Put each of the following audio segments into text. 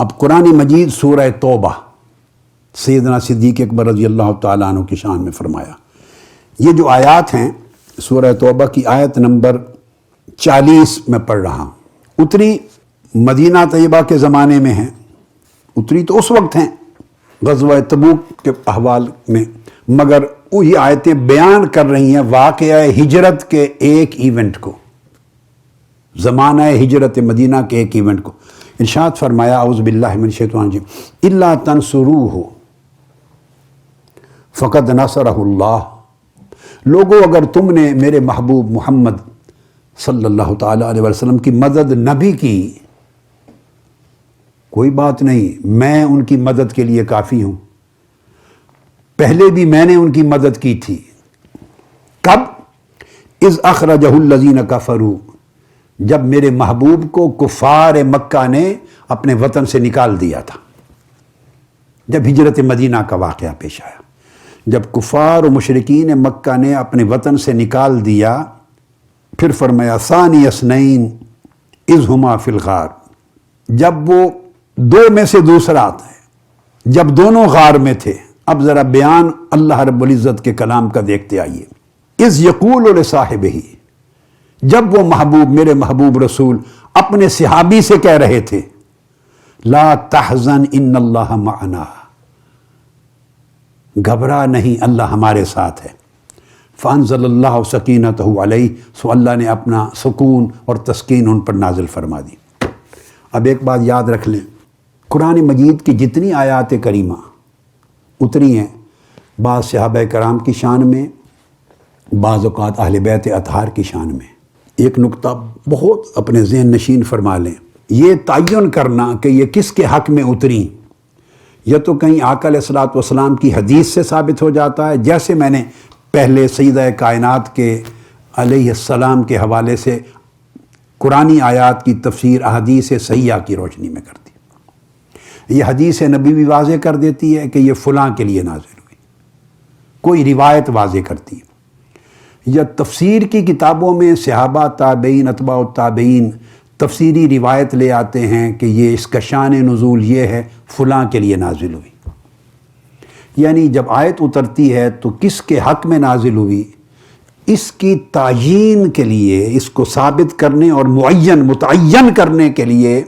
اب قرآن مجید سورہ توبہ سیدنا صدیق اکبر رضی اللہ تعالیٰ عنہ کی شان میں فرمایا. یہ جو آیات ہیں سورہ توبہ کی آیت نمبر 40 میں پڑھ رہا ہوں. اتری مدینہ طیبہ کے زمانے میں ہیں، اتری تو اس وقت ہیں غزوہ تبوک کے احوال میں، مگر وہی آیتیں بیان کر رہی ہیں واقعہ ہجرت کے ایک ایونٹ کو، زمانہ ہجرت مدینہ کے ایک ایونٹ کو. ارشاد فرمایا اعوذ باللہ من الشیطان الرجیم الا تنصروہ فقد نصرہ اللہ. لوگو اگر تم نے میرے محبوب محمد صلی اللہ تعالیٰ علیہ وسلم کی مدد نہ بھی کی، کوئی بات نہیں، میں ان کی مدد کے لیے کافی ہوں. پہلے بھی میں نے ان کی مدد کی تھی. کب؟ اذ اخرجہ الذین کفروا، جب میرے محبوب کو کفار مکہ نے اپنے وطن سے نکال دیا تھا، جب ہجرت مدینہ کا واقعہ پیش آیا، جب کفار و مشرکین مکہ نے اپنے وطن سے نکال دیا. پھر فرمایا ثانی اثنین اذ ہما فی الغار، جب وہ دو میں سے دوسرا آتا ہے، جب دونوں غار میں تھے. اب ذرا بیان اللہ رب العزت کے کلام کا دیکھتے آئیے. اذ یقول لصاحبہ، جب وہ محبوب میرے محبوب رسول اپنے صحابی سے کہہ رہے تھے لا تحزن ان اللہ معنا، گھبرا نہیں اللہ ہمارے ساتھ ہے. فانزل اللہ سکینتہ علیہ، سو اللہ نے اپنا سکون اور تسکین ان پر نازل فرما دی. اب ایک بات یاد رکھ لیں، قرآن مجید کی جتنی آیات کریمہ اتری ہیں، بعض صحابہ کرام کی شان میں، بعض اوقات اہل بیت اطہار کی شان میں. ایک نقطہ بہت اپنے ذہن نشین فرما لیں، یہ تعین کرنا کہ یہ کس کے حق میں اتری، یا تو کہیں آقا علیہ الصلوۃ والسلام کی حدیث سے ثابت ہو جاتا ہے، جیسے میں نے پہلے سیدہ کائنات کے علیہ السلام کے حوالے سے قرآنی آیات کی تفسیر احادیث صحیحہ کی روشنی میں کر دی. یہ حدیث نبی بھی واضح کر دیتی ہے کہ یہ فلاں کے لیے نازل ہوئی، کوئی روایت واضح کرتی ہے، یا تفسیر کی کتابوں میں صحابہ تابعین اتباع التابعین تفسیری روایت لے آتے ہیں کہ یہ اس کا شان نزول یہ ہے، فلاں کے لیے نازل ہوئی. یعنی جب آیت اترتی ہے تو کس کے حق میں نازل ہوئی، اس کی تعیین کے لیے، اس کو ثابت کرنے اور متعین کرنے کے لیے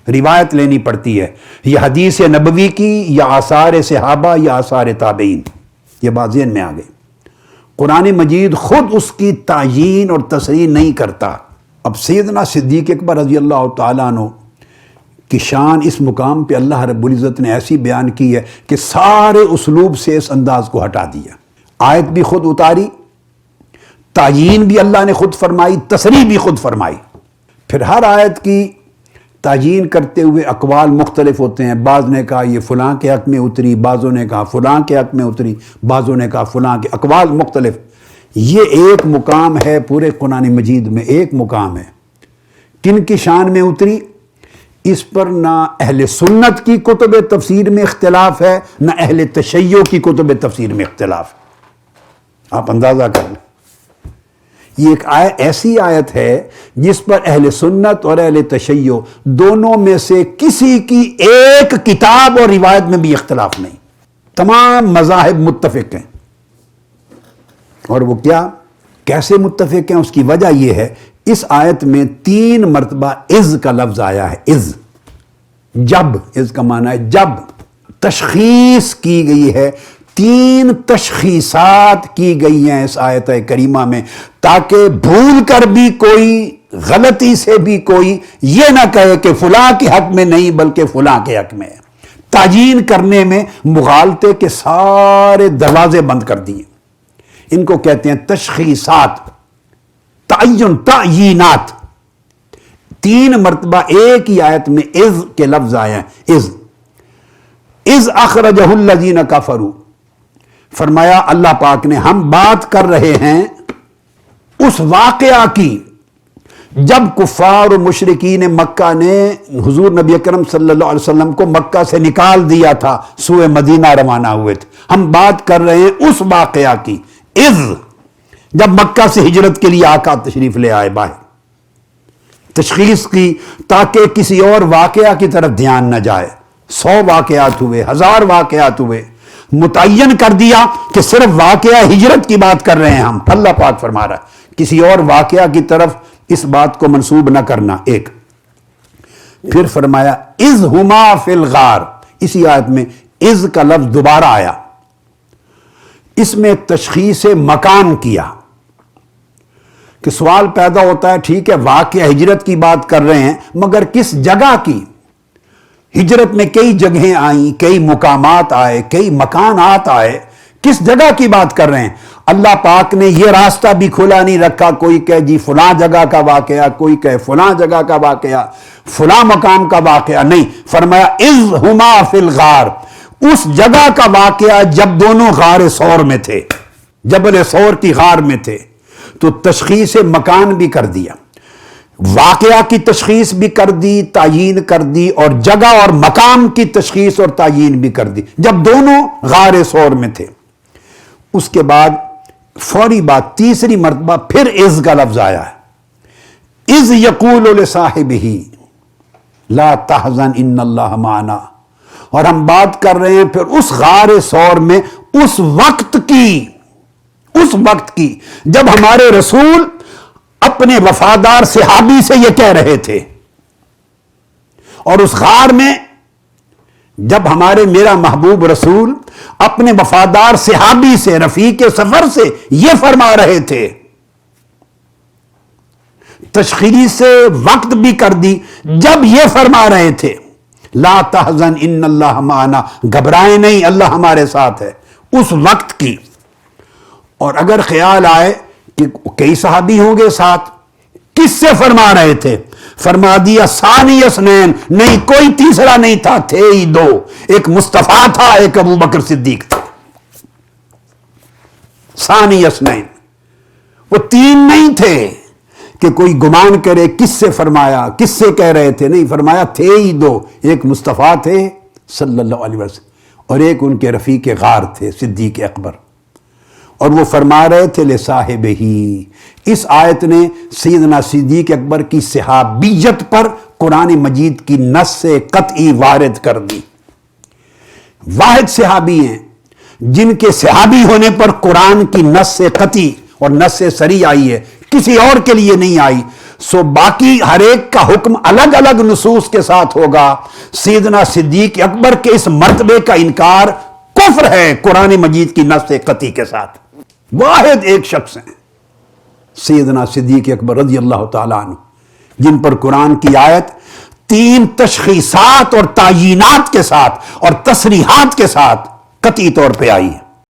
روایت لینی پڑتی ہے، یہ حدیث نبوی کی یا آثار صحابہ یا آثار تابعین. یہ بات ذہن میں آ گئی. قرآن مجید خود اس کی تعیین اور تصریح نہیں کرتا. اب سیدنا صدیق اکبر رضی اللہ تعالیٰ عنہ کی شان اس مقام پہ اللہ رب العزت نے ایسی بیان کی ہے کہ سارے اسلوب سے اس انداز کو ہٹا دیا. آیت بھی خود اتاری، تعیین بھی اللہ نے خود فرمائی، تصریح بھی خود فرمائی. پھر ہر آیت کی تعیین کرتے ہوئے اقوال مختلف ہوتے ہیں. بعض نے کہا یہ فلاں کے حق میں اتری، بعضوں نے کہا فلاں کے حق میں اتری، بعضوں نے کہا فلاں کے، اقوال مختلف. یہ ایک مقام ہے پورے قرآن مجید میں، ایک مقام ہے. کن کی شان میں اتری، اس پر نہ اہل سنت کی کتب تفسیر میں اختلاف ہے، نہ اہل تشیع کی کتب تفسیر میں اختلاف ہے. آپ اندازہ کر لیں، یہ ایک ایسی آیت ہے جس پر اہل سنت اور اہل تشیع دونوں میں سے کسی کی ایک کتاب اور روایت میں بھی اختلاف نہیں. تمام مذاہب متفق ہیں. اور وہ کیا، کیسے متفق ہیں؟ اس کی وجہ یہ ہے اس آیت میں 3 مرتبہ اذ کا لفظ آیا ہے. اذ، جب، اذ کا معنی ہے جب. تشخیص کی گئی ہے، 3 تشخیصات کی گئی ہیں اس آیت کریمہ میں، تاکہ بھول کر بھی کوئی، غلطی سے بھی کوئی یہ نہ کہے کہ فلاں کے حق میں نہیں بلکہ فلاں کے حق میں ہے. تعیین کرنے میں مغالطے کے سارے دروازے بند کر دیے. ان کو کہتے ہیں تشخیصات، تعین، تعیینات. 3 مرتبہ ایک ہی آیت میں اذ کے لفظ آئے ہیں. اذ اخرجہ الذین کفروا، فرمایا اللہ پاک نے ہم بات کر رہے ہیں اس واقعہ کی جب کفار و مشرکین مکہ نے حضور نبی اکرم صلی اللہ علیہ وسلم کو مکہ سے نکال دیا تھا، سوئے مدینہ روانہ ہوئے تھے. ہم بات کر رہے ہیں اس واقعہ کی، اذ، جب مکہ سے ہجرت کے لیے آقا تشریف لے آئے باہر. تشخیص کی تاکہ کسی اور واقعہ کی طرف دھیان نہ جائے. 100 واقعات ہوئے، 1000 واقعات ہوئے، متعین کر دیا کہ صرف واقعہ ہجرت کی بات کر رہے ہیں ہم. اللہ پاک فرما رہا ہے کسی اور واقعہ کی طرف اس بات کو منسوب نہ کرنا. ایک پھر فرمایا اذ ہما فی الغار. اسی آیت میں اذ کا لفظ دوبارہ آیا. اس میں تشخیص مکان کیا کہ سوال پیدا ہوتا ہے ٹھیک ہے واقعہ ہجرت کی بات کر رہے ہیں مگر کس جگہ کی؟ ہجرت میں کئی جگہیں آئیں، کئی مقامات آئے، کئی مکانات آئے، کس جگہ کی بات کر رہے ہیں؟ اللہ پاک نے یہ راستہ بھی کھلا نہیں رکھا. کوئی کہے جی فلاں جگہ کا واقعہ، کوئی کہے فلاں جگہ کا واقعہ، فلاں مقام کا واقعہ. نہیں، فرمایا اذ ہما فی الغار. اس جگہ کا واقعہ جب دونوں غار ثور میں تھے، جبل ثور کی غار میں تھے. تو تشخیص مکان بھی کر دیا، واقعہ کی تشخیص بھی کر دی، تعیین کر دی، اور جگہ اور مقام کی تشخیص اور تعیین بھی کر دی جب دونوں غار ثور میں تھے. اس کے بعد فوری بات تیسری مرتبہ پھر اذ کا لفظ آیا ہے. اذ یقول لصاحبہ لا تحزن ان اللہ معنا. اور ہم بات کر رہے ہیں پھر اس غار ثور میں اس وقت کی جب ہمارے رسول اپنے وفادار صحابی سے یہ کہہ رہے تھے، اور اس غار میں جب میرا محبوب رسول اپنے وفادار صحابی سے، رفیق سفر سے یہ فرما رہے تھے. تشخیص وقت بھی کر دی جب یہ فرما رہے تھے لا تحزن ان اللہ معنا، گھبرائیں نہیں اللہ ہمارے ساتھ ہے. اس وقت کی. اور اگر خیال آئے کہ کئی صحابی ہوں گے ساتھ، کس سے فرما رہے تھے؟ فرما دیا ثانی اثنین، نہیں کوئی تیسرا نہیں تھا، تھے ہی دو. ایک مصطفیٰ تھا، ایک ابو بکر صدیق تھا. ثانی اثنین، وہ تین نہیں تھے کہ کوئی گمان کرے کس سے فرمایا، کس سے کہہ رہے تھے. نہیں، فرمایا تھے ہی دو. ایک مصطفیٰ تھے صلی اللہ علیہ وسلم، اور ایک ان کے رفیق غار تھے صدیق اکبر. اور وہ فرما رہے تھے لصاحبہ. اس آیت نے سیدنا صدیق اکبر کی صحابیت پر قرآن مجید کی نص سے قطعی وارد کر دی. واحد صحابی ہیں جن کے صحابی ہونے پر قرآن کی نص سے قطعی اور نص سے صریح آئی ہے، کسی اور کے لیے نہیں آئی. سو باقی ہر ایک کا حکم الگ الگ نصوص کے ساتھ ہوگا. سیدنا صدیق اکبر کے اس مرتبے کا انکار کفر ہے قرآن مجید کی نص سے قطعی کے ساتھ. واحد ایک شخص ہیں سیدنا صدیق اکبر رضی اللہ تعالیٰ عنہ، جن پر قرآن کی آیت 3 تشخیصات اور تعیینات کے ساتھ اور تصریحات کے ساتھ قطعی طور پہ آئی ہے.